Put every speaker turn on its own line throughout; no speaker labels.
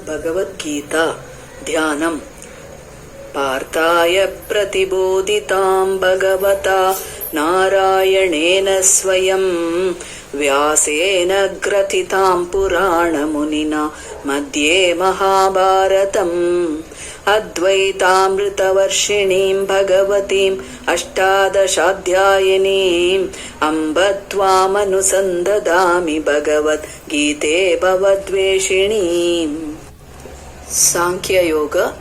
Bhagavad Gita Dhyanam Partaya Pratibodhitam Bhagavata Narayanena Swayam Vyasena Gratitam Purana Munina Madhye Mahabharatam Advaitamritavarshinim Bhagavatim Ashtadashadhyayinim Ambatvamanusandadami Bhagavad Gite Bhavadveshinim. Sankhya Yoga.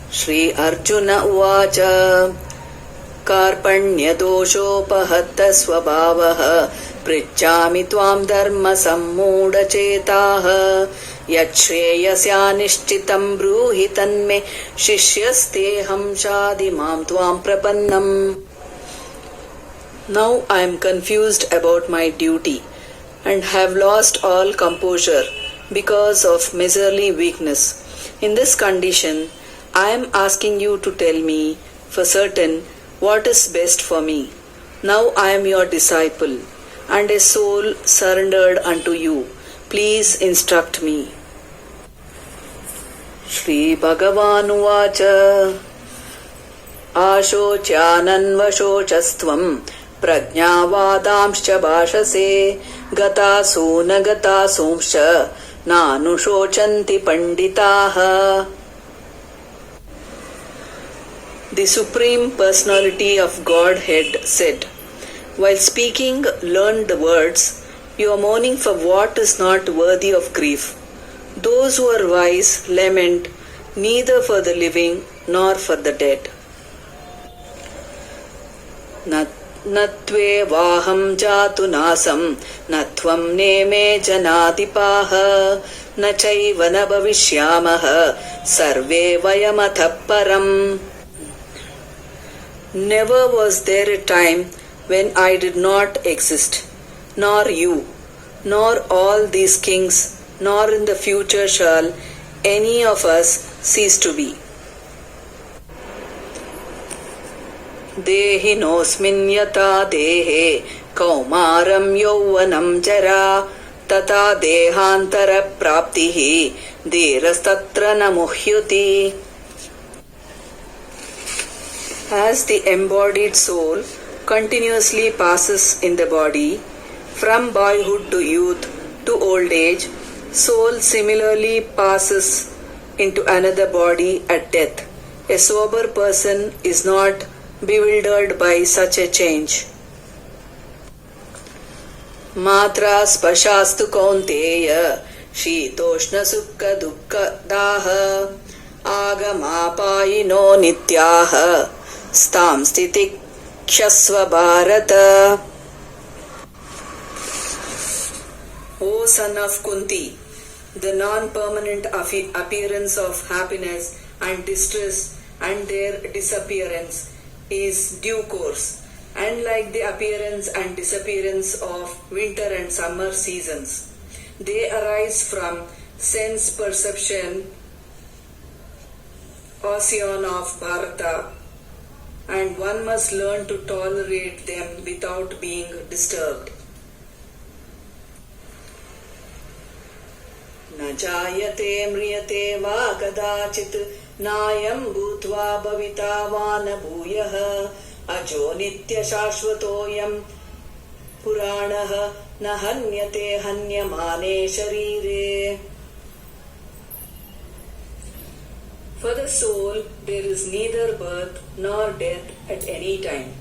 Shri Arjuna Uvacha Karpanya Doshopahatta Swabhavaha Prichami Tvam Dharma Sammuda Chetaha Yachreyasya Nishchitam Bruhi Tanme Shishyasteham Shadimam Tvam Prapannam. Now I am confused about my duty and have lost all composure because of miserly weakness. In this condition, I am asking you to tell me for certain what is best for me. Now I am your disciple and a soul surrendered unto you. Please instruct me. Shri Bhagavan Uvacha Ashocyananvashocastvam Prajnavadamscha bhashase Gatasuna gatasumscha Nanushocanti panditaha. The Supreme Personality of Godhead said, while speaking learned words, you are mourning for what is not worthy of grief. Those who are wise lament neither for the living nor for the dead. Natve vaham jatu nasam natvam neme janadipaha nachaiva na bhavishyamaha sarve vayamatha param. Never was there a time when I did not exist, nor you, nor all these kings, nor in the future shall any of us cease to be. Dehi nosmin yata dehe kaumaram yauvanam jara tata dehantara praptihi derastatra namuhyuti. As the embodied soul continuously passes in the body from boyhood to youth to old age, soul similarly passes into another body at death. A sober person is not bewildered by such a change. Matra spashastu kaunteya shitoshna sukha dukkha daha agamapayino nityaha stam stitikshasva bharata. O son of Kunti, the non-permanent appearance of happiness and distress and their disappearance is due course, and like the appearance and disappearance of winter and summer seasons. They arise from sense perception, ocean of Bharata, and one must learn to tolerate them without being disturbed. न जायते म्रियते वा कदाचित् नायं भूत्वा भविता वा न भूयः अजो नित्य शाश्वतोऽयं पुराणः न हन्यते हन्यमाने शरीरे. For the soul there is neither birth nor death at any time.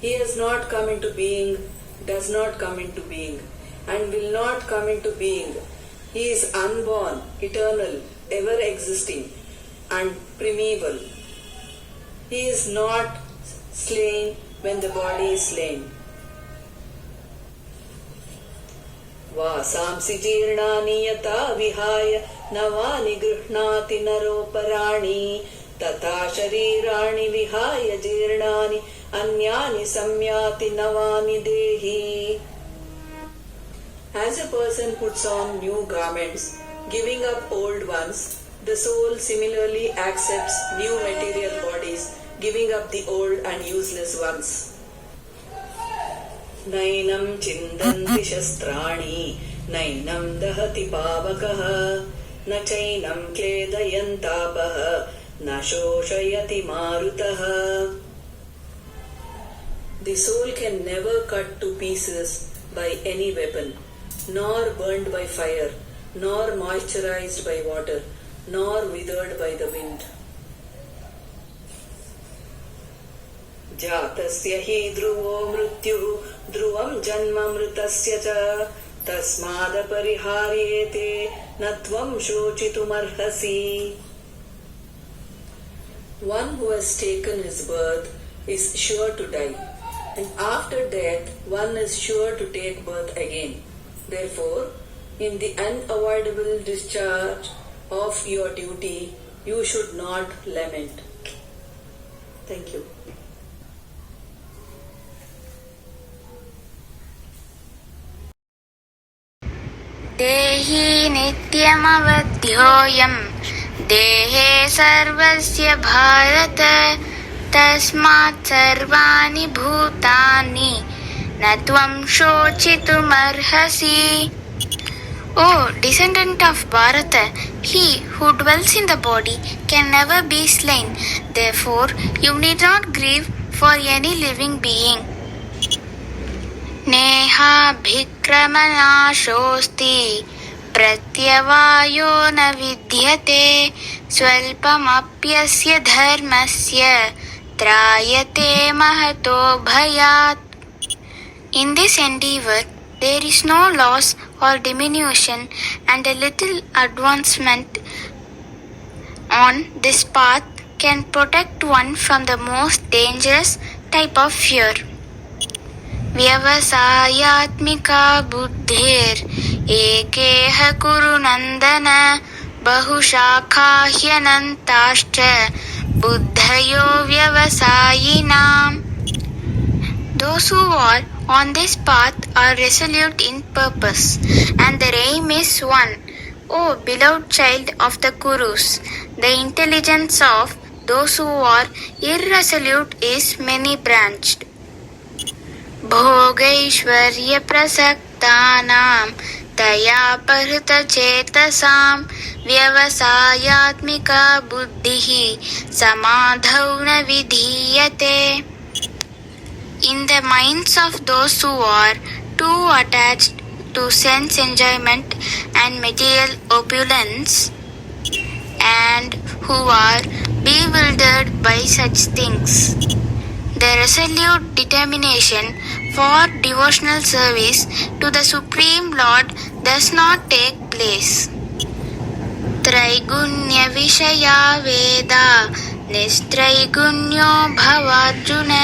He has not come into being, does not come into being, and will not come into being. He is unborn, eternal, ever existing, and primeval. He is not slain when the body is slain. वासांसि जीर्णानि यथा विहाय नवानि गृह्णाति नरोपराणि तथा शरीराणि विहाय जीर्णानि अन्यानि संयाति नवानि देहि. As a person puts on new garments, giving up old ones, the soul similarly accepts new material bodies, giving up the old and useless ones. नैनं चिन्दन्ति शस्त्राणि नैनं दहति पावकः न चैनं क्लेदयन्तापः न शोषयति मारुतः. The soul can never cut to pieces by any weapon, nor burned by fire, nor moisturized by water, nor withered by the wind. जातस्य हि ध्रुवो मृत्युः ध्रुवं जन्म मृतस्य च तस्मादपरिहार्येते न त्वं शोचितुमर्हसि. One who has taken his birth is sure to die, and after death one is sure to take birth again. Therefore, in the unavoidable discharge of your duty, you should not lament. Thank you.
देहि नित्यमवध्योऽयं देहे सर्वस्य भारत तस्मात् सर्वाणि भूतानि न त्वं शोचितुमर्हसि. O descendant of Bharata, he who dwells in the body can never be slain. Therefore, you need not grieve for any living being. नेहाभिक्रमनाशोऽस्ति प्रत्यवायो न विद्यते स्वल्पमप्यस्य धर्मस्य त्रायते महतो भयात्. In this endeavor, there is no loss or diminution, and a little advancement on this path can protect one from the most dangerous type of fear. व्यवसायात्मिका बुद्धिर् एकेह कुरु नन्दन बहुशाखा ह्यनन्ताश्च बुद्धयो व्यवसायिनाम्. Those who are on this path are resolute in purpose, and their aim is one. O beloved child of the Kurus, the intelligence of those who are irresolute is many-branched. भोगैश्वर्यप्रसक्तानां तया परितचेतसां व्यवसायात्मिका बुद्धिः समाधौ न विधीयते. In the minds of those who are too attached to sense enjoyment and material opulence, and who are bewildered by such things, the resolute determination for devotional service to the Supreme Lord does not take place. Traigunya vishaya veda nistraigunyo bhavarjuna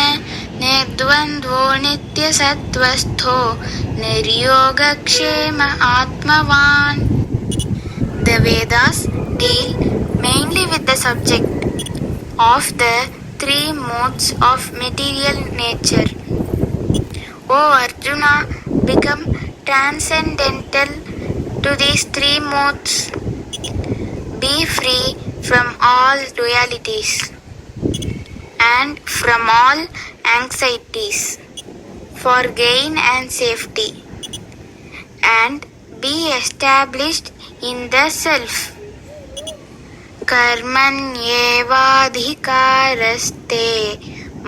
nirdvandvo nitya sattvastho niryogakshema atmavan. The Vedas deal mainly with the subject of the three modes of material nature. O Arjuna, become transcendental to these three modes. Be free from all dualities and from all anxieties for gain and safety, and be established in the self. कर्मण्येवाधिकारस्ते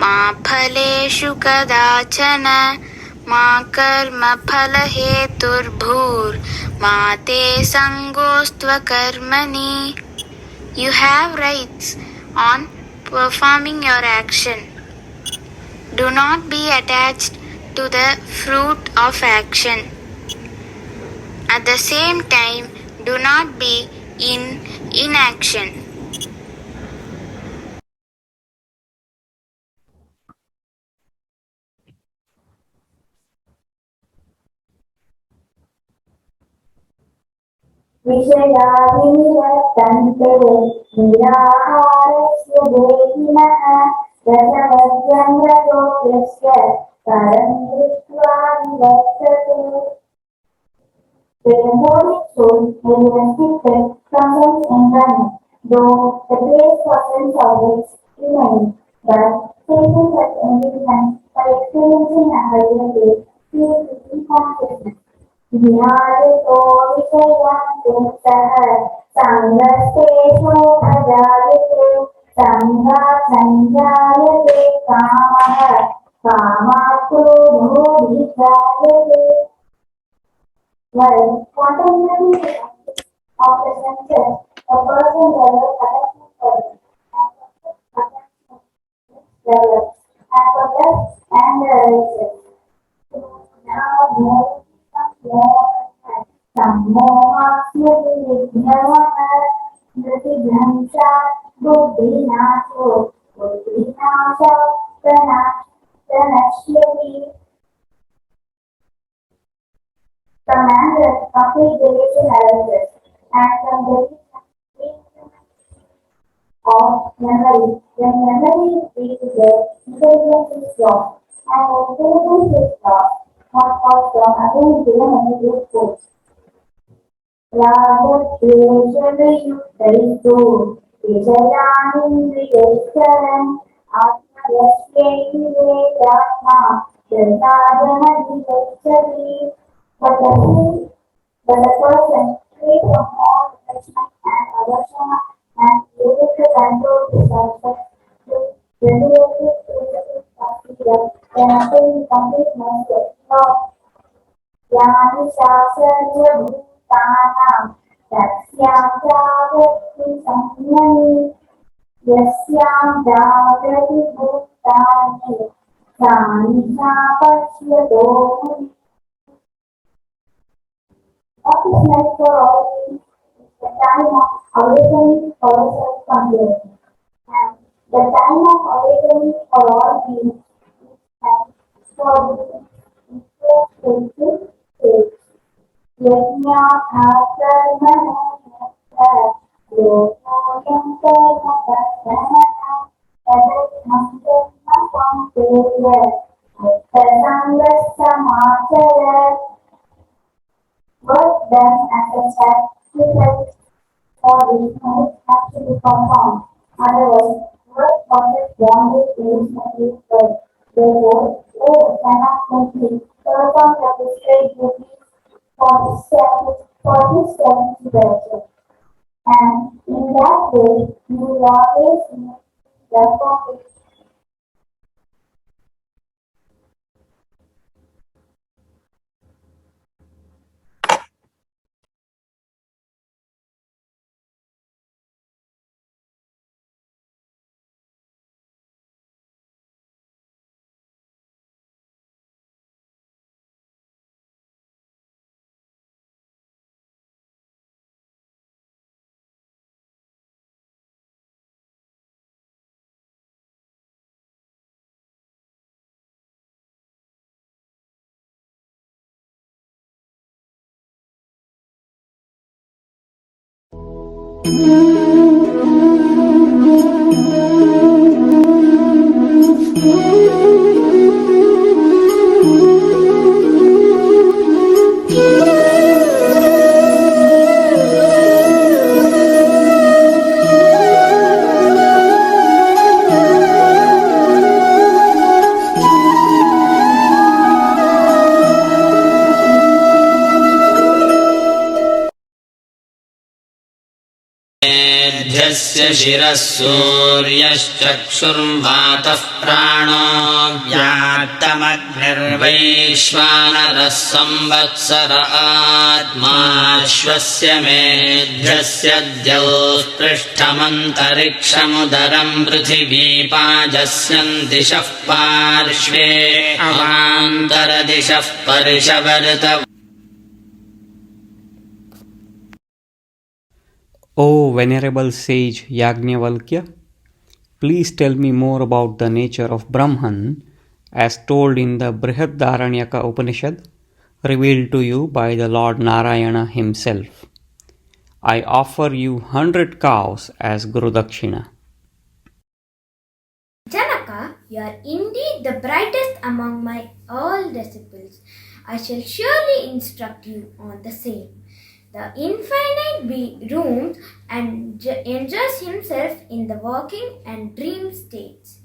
मा फलेषु कदाचन मा कर्मफलहेतुर्भूर्मा ते सङ्गोऽस्त्वकर्मणि. You have rights on performing your action. Do not be attached to the fruit of action. At the same time, do not be in inaction.
विषयाविनिवर्तन्ते निराहारस्य देहिनः रसवद्यं रजोऽप्यस्य परं दृष्ट्वा विवर्तते. The embodied soul may be restricted from sense enjoyment, though the place for sense objects remains, but taking such enjoyment by experiencing a higher state feels within consciousness. ध्यायतो विषयान्ते सङ्गस्तेषोपजायते सङ्गात् सञ्जायते कामः कामात् क्रोधोऽभिजायते. While contemplating of the senses, a person develops attachment for them, develops and forgets and realizes. Now, सम्मोहास्य विघ्नः प्रतिध्वंसात् बुद्धिनाशो बुद्धिनाशात् प्रणश्यति. From anger, complete delusion arises, and from delusion, of memory. When memory is defeated, intelligence is lost, and when intelligence is lost, not from again given any good force. रागद्वेषवियुक्तैस्तु विषयानिन्द्रियैश्चरन् आत्मयस्यैति वेदात्मा यथाजमधिगच्छति. But the person free from all attachment and aversion and able to control his aspects to regulate his principles of freedom can attain complete mastery of यानि शास्त्रभूतानां तस्यां जागर्ति संयमी यस्यां जागर्ति भूतानि तानि सा पश्यतो मुनिः. What is meant for all things is the time of awakening for self-compassion, and the time of awakening for all beings is time for being introspective state. यज्ञार्थकर्मणो योगोऽयं कर्मकर्मणः तदर्थं कर्म कौन्तेय मुक्तसङ्गस्समाचर. Work done as a sacrifice for which must have to be performed. Otherwise, work causes bondage in its work. Therefore, O son of Kunti, perform the prescribed duties for this service virtue. And in that way, you will always make the perfect.
शिरः सूर्यश्चक्षुर्वातः प्राणो व्यात्तमग्निर्वैश्वानरः संवत्सर आत्माश्वस्य मेध्यस्य द्यौः पृष्ठमन्तरिक्षमुदरं पृथिवी पाजस्यं दिशः पार्श्वे अवान्तरदिशः पर्शवर्त.
O Venerable Sage Yajnavalkya, please tell me more about the nature of Brahman as told in the Brihadaranyaka Upanishad, revealed to you by the Lord Narayana himself. I offer you 100 cows as Guru Dakshina.
Janaka, you are indeed the brightest among my all disciples. I shall surely instruct you on the same. The infinite roams and enjoys himself in the waking and dream states,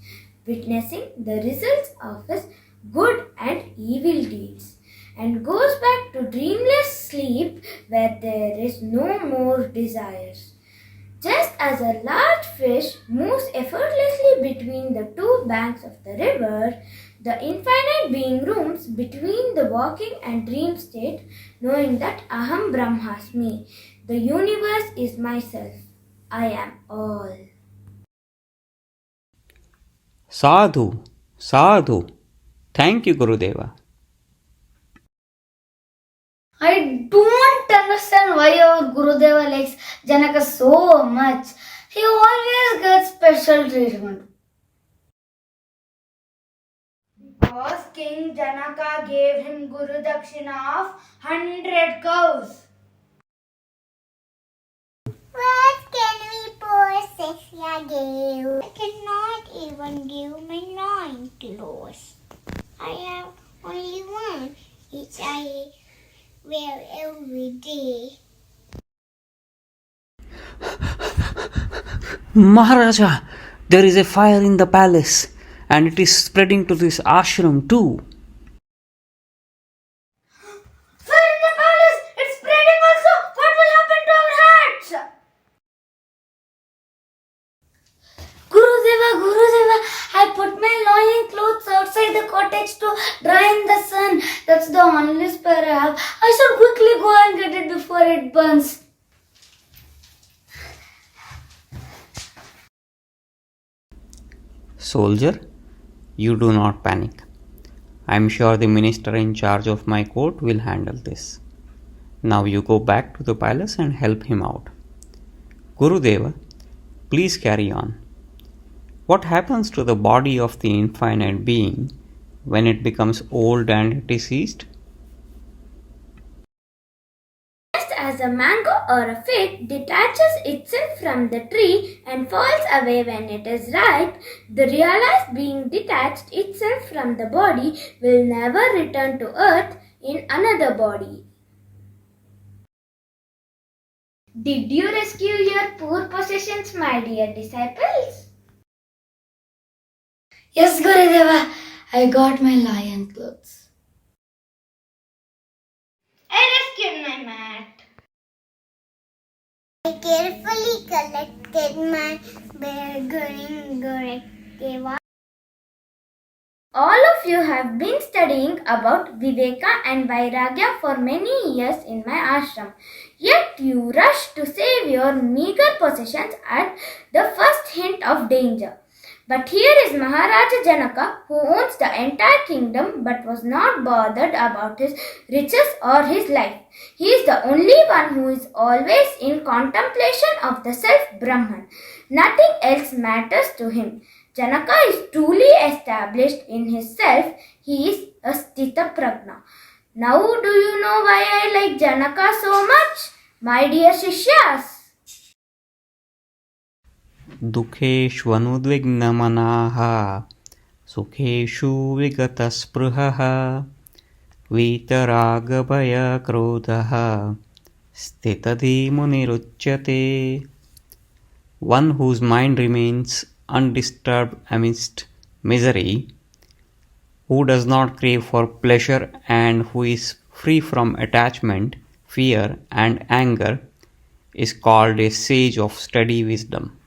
witnessing the results of his good and evil deeds, and goes back to dreamless sleep where there is no more desires. Just as a large fish moves effortlessly between the two banks of the river, the infinite being roams between the waking and dream state, knowing that Aham Brahmasmi, the universe is myself. I am all.
Sadhu, Sadhu. Thank you, Gurudeva.
I don't understand why our Gurudeva likes Janaka so much. He always gets special treatment. Because King Janaka gave him Guru Dakshina of 100 cows.
What can we poor Sifya give? I cannot even give my 9 clothes. I have only one, which I wear every day.
Maharaja, there is a fire in the palace and it is spreading to this ashram too.
Fire in the palace! It's spreading also! What will happen to our hats? Gurudeva, I put my loin clothes outside the cottage to dry in the sun. That's the only spare I have. I should quickly go and get it before it burns.
Soldier, you do not panic. I am sure the minister in charge of my court will handle this. Now you go back to the palace and help him out. Gurudeva, please carry on. What happens to the body of the infinite being when it becomes old and deceased?
Just as a mango or a fig detaches itself from the tree and falls away when it is ripe, the realized being detached itself from the body will never return to earth in another body. Did you rescue your poor possessions, my dear disciples?
Yes, Gurudeva, I got my lion clothes.
I rescued my mat.
I carefully collected my Gurudeva.
All of you have been studying about Viveka and Vairagya for many years in my ashram. Yet you rush to save your meager possessions at the first hint of danger. But here is Maharaja Janaka, who owns the entire kingdom but was not bothered about his riches or his life. He is the only one who is always in contemplation of the self-Brahman. Nothing else matters to him. Janaka is truly established in his self. He is a Sthita Prajna. Now do you know why I like Janaka so much? My dear Shishyas.
Dukheshvanudvignamanaha Sukheshu vigataspruhaha Vitaragabhaya krodhaha Stitadhi muniruchyate. One whose mind remains undisturbed amidst misery, who does not crave for pleasure and who is free from attachment, fear and anger, is called a sage of steady wisdom.